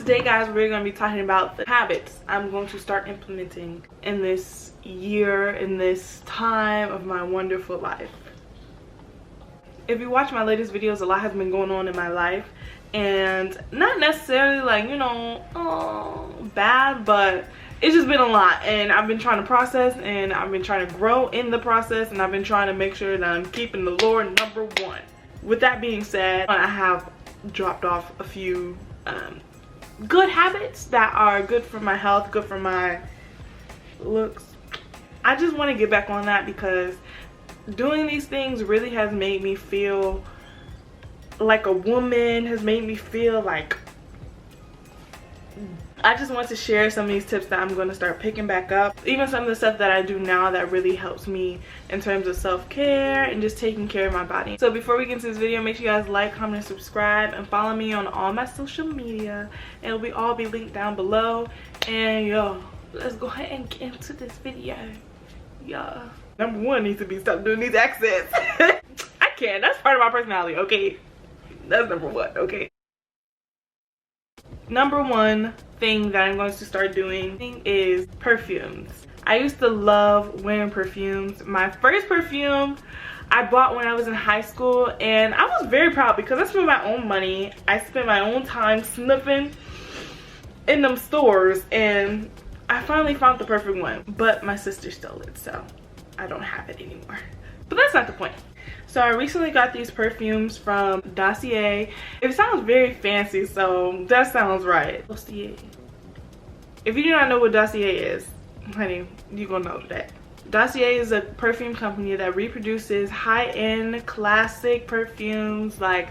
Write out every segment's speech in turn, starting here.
Today guys, we're going to be talking about the habits I'm going to start implementing in this year, in this time of my wonderful life. If you watch my latest videos, a lot has been going on in my life, and not necessarily like, you know, bad, but it's just been a lot, and I've been trying to process, and I've been trying to grow in the process, and I've been trying to make sure that I'm keeping the Lord number one. With that being said, I have dropped off a few good habits that are good for my health, good for my looks. I just want to get back on that because doing these things really has made me feel like a woman, has made me feel like I just want to share some of these tips that I'm going to start picking back up. Even some of the stuff that I do now that really helps me in terms of self-care and just taking care of my body. So before we get into this video, make sure you guys like, comment, and subscribe, and follow me on all my social media. It'll all be linked down below. And yo, let's go ahead and get into this video. Yeah. Number one needs to be stop doing these accents. I can't. That's part of my personality, okay? That's number one, okay? Number one thing that I'm going to start doing is perfumes. I used to love wearing perfumes. My first perfume I bought when I was in high school, and I was very proud because I spent my own money. I spent my own time sniffing in them stores, and I finally found the perfect one. But my sister stole it, so I don't have it anymore. But that's not the point. So I recently got these perfumes from Dossier. It sounds very fancy, so that sounds right. Dossier. If you do not know what Dossier is, honey, you're gonna know that. Dossier is a perfume company that reproduces high-end classic perfumes like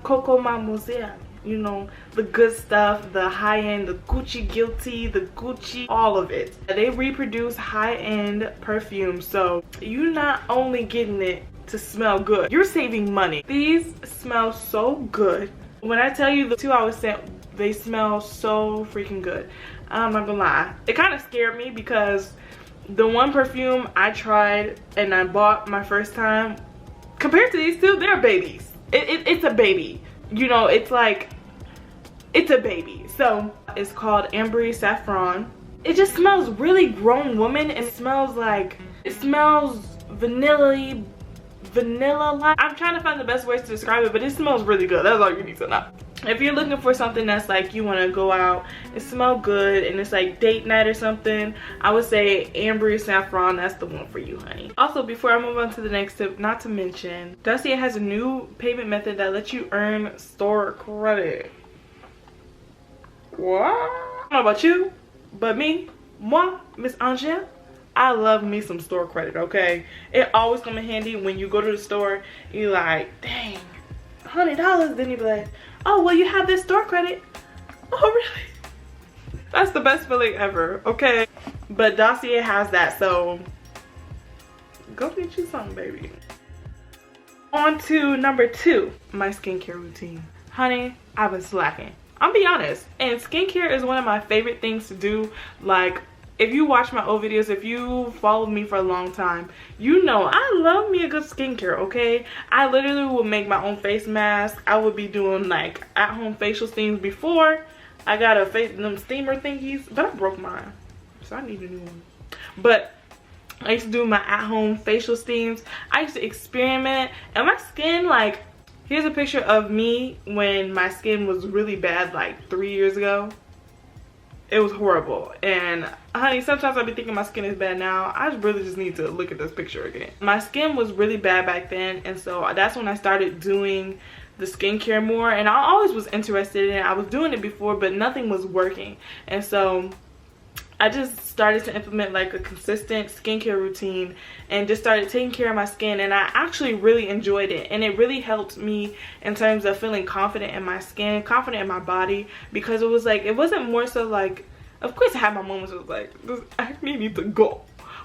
Coco Mademoiselle. You know, the good stuff, the high-end, the Gucci Guilty, the Gucci, all of it. They reproduce high-end perfumes, so you're not only getting it to smell good, you're saving money. These smell so good. When I tell you the two I was sent, they smell so freaking good. I'm not gonna lie. It kind of scared me because the one perfume I tried and I bought my first time, compared to these two, they're babies. It's a baby. You know, it's like, it's a baby. So it's called Ambery Saffron. It just smells really grown woman, and it smells like, it smells vanilla-y. I'm trying to find the best ways to describe it, but it smells really good. That's all you need to know. If you're looking for something that's like you want to go out and smell good and it's like date night or something, I would say Ambery Saffron, that's the one for you, honey. Also, before I move on to the next tip, not to mention, Dossier has a new payment method that lets you earn store credit. What? I don't know about you, but me, moi, Miss Angèle, I love me some store credit, okay? It always come in handy when you go to the store, you're like, dang, $100. Then you be like, oh, well, you have this store credit. Oh, really? That's the best feeling ever, okay? But Dossier has that, so go get you something, baby. On to number two, my skincare routine. Honey, I've been slacking. I'll be honest. And skincare is one of my favorite things to do. Like, if you watch my old videos, if you followed me for a long time, you know I love me a good skincare, okay? I literally will make my own face mask. I would be doing like at-home facial steams before. I got a face, them steamer thingies, but I broke mine, so I need a new one. But I used to do my at-home facial steams. I used to experiment, and my skin, like, here's a picture of me when my skin was really bad like 3 years ago. It was horrible, and honey, sometimes I be thinking my skin is bad now. I really just need to look at this picture again. My skin was really bad back then, and so that's when I started doing the skincare more, and I always was interested in it. I was doing it before, but nothing was working, and so I just started to implement like a consistent skincare routine and just started taking care of my skin, and I actually really enjoyed it, and it really helped me in terms of feeling confident in my skin, confident in my body, because it was like, it wasn't more so like, of course I had my moments where it was like, this acne needs to go,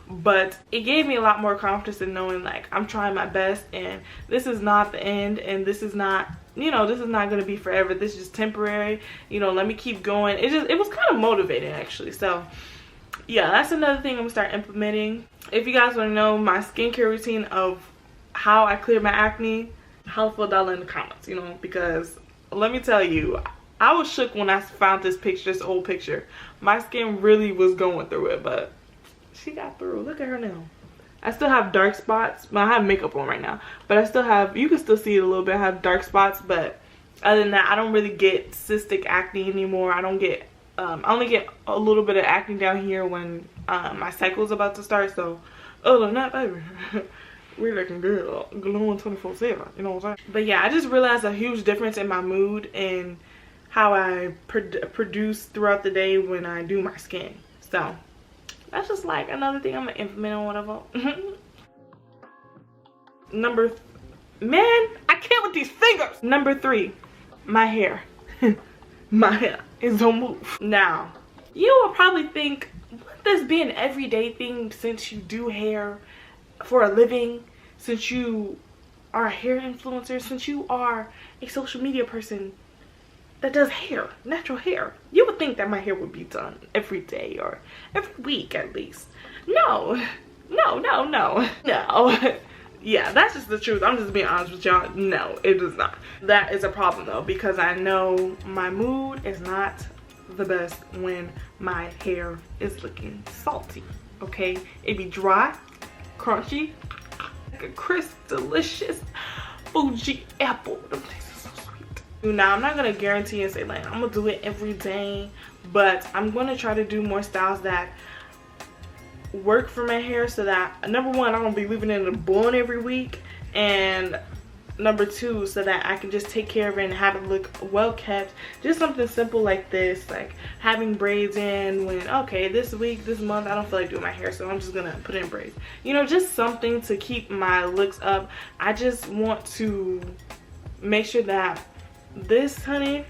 but it gave me a lot more confidence in knowing like I'm trying my best, and this is not the end, and this is not, you know, this is not going to be forever. This is just temporary, you know, let me keep going. It was kind of motivating actually. So yeah, that's another thing I'm gonna start implementing. If you guys want to know my skincare routine of how I clear my acne, holla for $1 in the comments, you know, because let me tell you, I was shook when I found this picture, this old picture. My skin really was going through it, but she got through. Look at her now. I still have dark spots. Well, I have makeup on right now, but I still have, you can still see it a little bit. I have dark spots, but other than that, I don't really get cystic acne anymore. I don't get, I only get a little bit of acne down here when my cycle is about to start. So, other than that, baby, we're looking good, glowing 24/7. You know what I'm saying? But yeah, I just realized a huge difference in my mood and how I produce throughout the day when I do my skin. So that's just like another thing I'm gonna implement on whatever. Man, I can't with these fingers. Number 3, my hair. My hair is on move. Now, you will probably think, would this be an everyday thing since you do hair for a living, since you are a hair influencer, since you are a social media person that does hair, natural hair? You would think that my hair would be done every day or every week at least. No. Yeah, that's just the truth. I'm just being honest with y'all. No, it does not. That is a problem though, because I know my mood is not the best when my hair is looking salty, okay? It be dry, crunchy, like a crisp, delicious Fuji apple. Them things are so sweet. Now, I'm not gonna guarantee and say like I'm gonna do it every day, but I'm gonna try to do more styles that work for my hair, so that number 1, I'm gonna be leaving it in a bun every week, and number 2, so that I can just take care of it and have it look well kept. Just something simple like this, like having braids in when, okay, this week, this month, I don't feel like doing my hair, so I'm just gonna put in braids. You know, just something to keep my looks up. I just want to make sure that this, honey,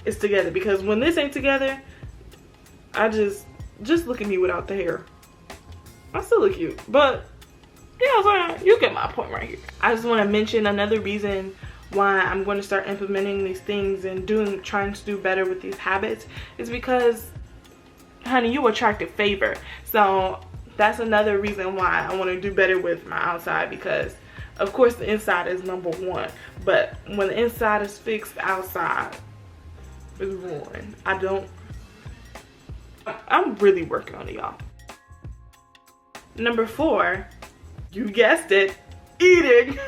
is together, because when this ain't together, I just look at me without the hair. I still look cute, but yeah, you get my point right here. I just want to mention another reason why I'm going to start implementing these things and trying to do better with these habits is because, honey, you attracted favor. So that's another reason why I want to do better with my outside, because of course the inside is number 1, but when the inside is fixed, the outside is ruined. I'm really working on it, y'all. Number 4, you guessed it, eating.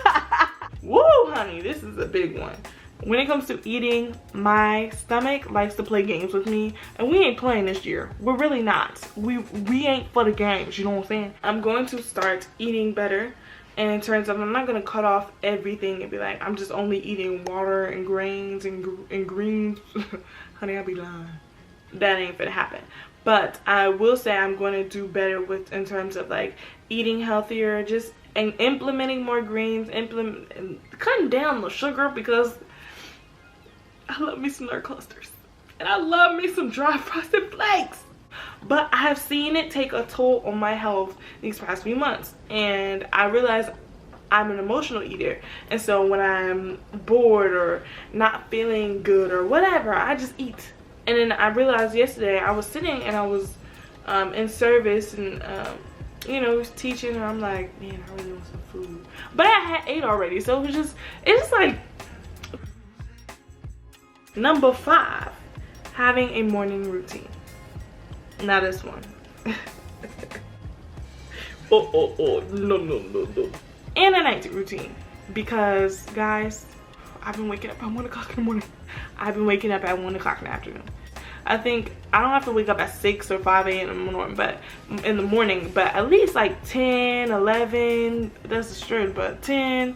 Woo, honey, this is a big one. When it comes to eating, my stomach likes to play games with me, and we ain't playing this year. We're really not. We ain't for the games, you know what I'm saying? I'm going to start eating better, and in terms of, I'm not gonna cut off everything and be like, I'm just only eating water and grains and greens. Honey, I'll be lying. That ain't gonna happen. But I will say I'm going to do better in terms of like eating healthier, just and implementing more greens, cutting down the sugar, because I love me some nut clusters and I love me some dry frosted flakes. But I have seen it take a toll on my health these past few months, and I realize I'm an emotional eater, and so when I'm bored or not feeling good or whatever, I just eat. And then I realized yesterday I was sitting and I was in service and you know, was teaching, and I'm like, man, I really want some food, but I had ate already, so it's just like. Number 5, having a morning routine. Now this one. No. And a night routine, because guys, I've been waking up at 1 o'clock in the morning. I've been waking up at 1 o'clock in the afternoon. I think I don't have to wake up at 6 or 5 a.m. in the morning, but at least like 10, 11, that's the straight, but 10,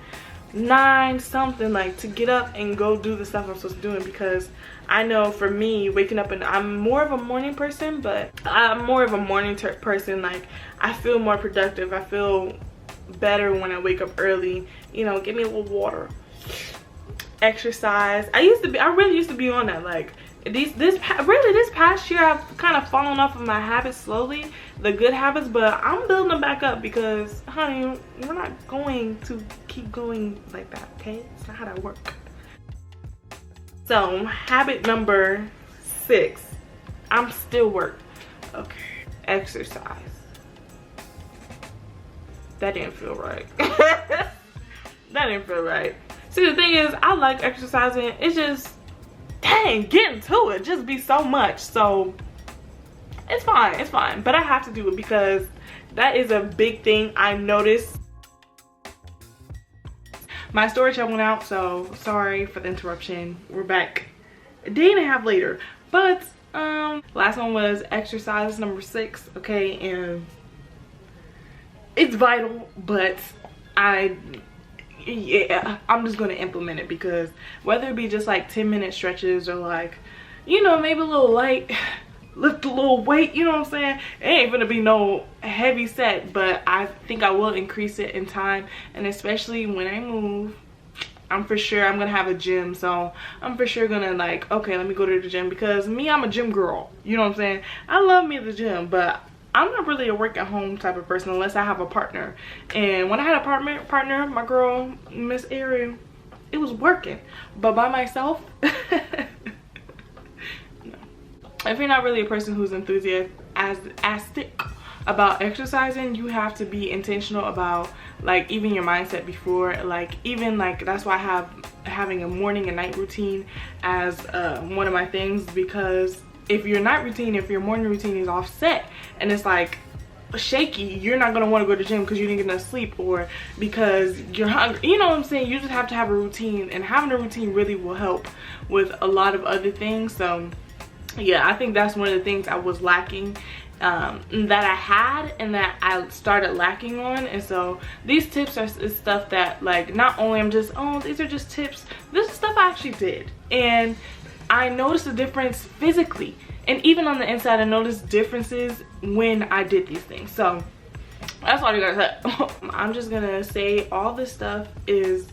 9, something, like to get up and go do the stuff I'm supposed to do. Because I know for me, waking up, and I'm more of a morning person, but I'm more of a morning person. Like, I feel more productive. I feel better when I wake up early. You know, give me a little water, exercise. I really used to be on that. Like, this past year I've kind of fallen off of my habits slowly, the good habits, but I'm building them back up, because honey, we're not going to keep going like that, okay? It's not how that works. So habit number 6, I'm still working. Okay, exercise. That didn't feel right. That didn't feel right. See, the thing is, I like exercising. It's just, dang, getting to it just be so much. So it's fine, it's fine. But I have to do it because that is a big thing. I noticed my storage had went out, so sorry for the interruption. We're back a day and a half later. But last one was exercise number 6, okay, and it's vital, but yeah, I'm just gonna implement it, because whether it be just like 10-minute stretches or like, you know, maybe a little light, lift a little weight, you know what I'm saying, it ain't gonna be no heavy set, but I think I will increase it in time. And especially when I move, I'm for sure I'm gonna have a gym, so I'm for sure gonna like, okay, let me go to the gym, because me, I'm a gym girl, you know what I'm saying. I love me at the gym, but I'm not really a work at home type of person unless I have a partner. And when I had a partner, my girl, Miss Ariel, it was working. But by myself, no. If you're not really a person who's enthusiastic about exercising, you have to be intentional about like even your mindset before, like even like that's why I have having a morning and night routine as one of my things, because if your night routine, if your morning routine is offset and it's like shaky, you're not gonna want to go to the gym because you didn't get enough sleep, or because you're hungry, you know what I'm saying. You just have to have a routine, and having a routine really will help with a lot of other things. So yeah, I think that's one of the things I was lacking, that I had and that I started lacking on. And so these tips is stuff that like, not only I'm just, oh, these are just tips, this is stuff I actually did, and I noticed a difference physically, and even on the inside I noticed differences when I did these things. So that's all you guys said. I'm just gonna say all this stuff is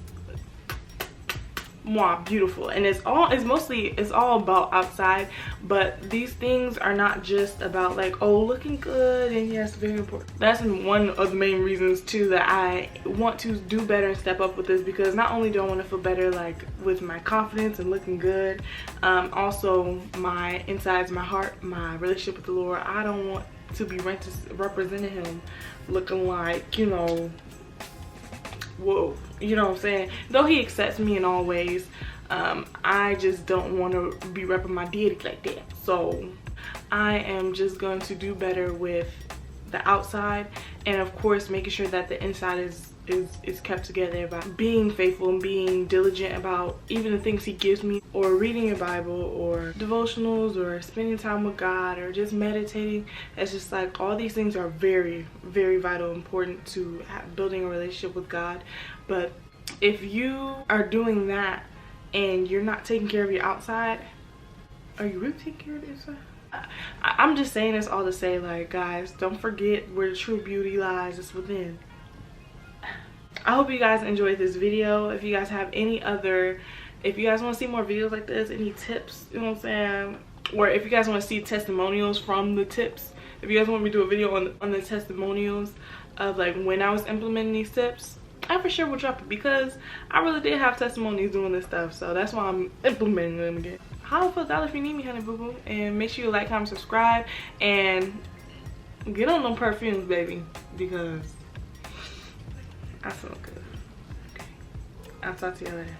beautiful, and it's all about outside, but these things are not just about like, oh, looking good. And yes, very important. That's one of the main reasons too that I want to do better and step up with this, because not only do I want to feel better like with my confidence and looking good, also my insides, my heart, my relationship with the Lord. I don't want to be representing him looking like, you know, whoa, you know what I'm saying. Though he accepts me in all ways, I just don't want to be repping my deity like that. So I am just going to do better with the outside, and of course making sure that the inside is kept together by being faithful and being diligent about even the things he gives me, or reading a Bible, or devotionals, or spending time with God, or just meditating. It's just like all these things are very, very vital, important to building a relationship with God. But if you are doing that and you're not taking care of your outside, are you really taking care of the inside? I'm just saying this all to say, like, guys, don't forget where the true beauty lies. It's within. I hope you guys enjoyed this video. If you guys have any other, if you guys want to see more videos like this, any tips, you know what I'm saying, or if you guys want to see testimonials from the tips, if you guys want me to do a video on the testimonials of like when I was implementing these tips, I for sure will drop it, because I really did have testimonies doing this stuff. So that's why I'm implementing them again. Holla for $1 if you need me, honey boo boo. And make sure you like, comment, subscribe, and get on them perfumes, baby, because I feel good. Okay, I'll talk to you later.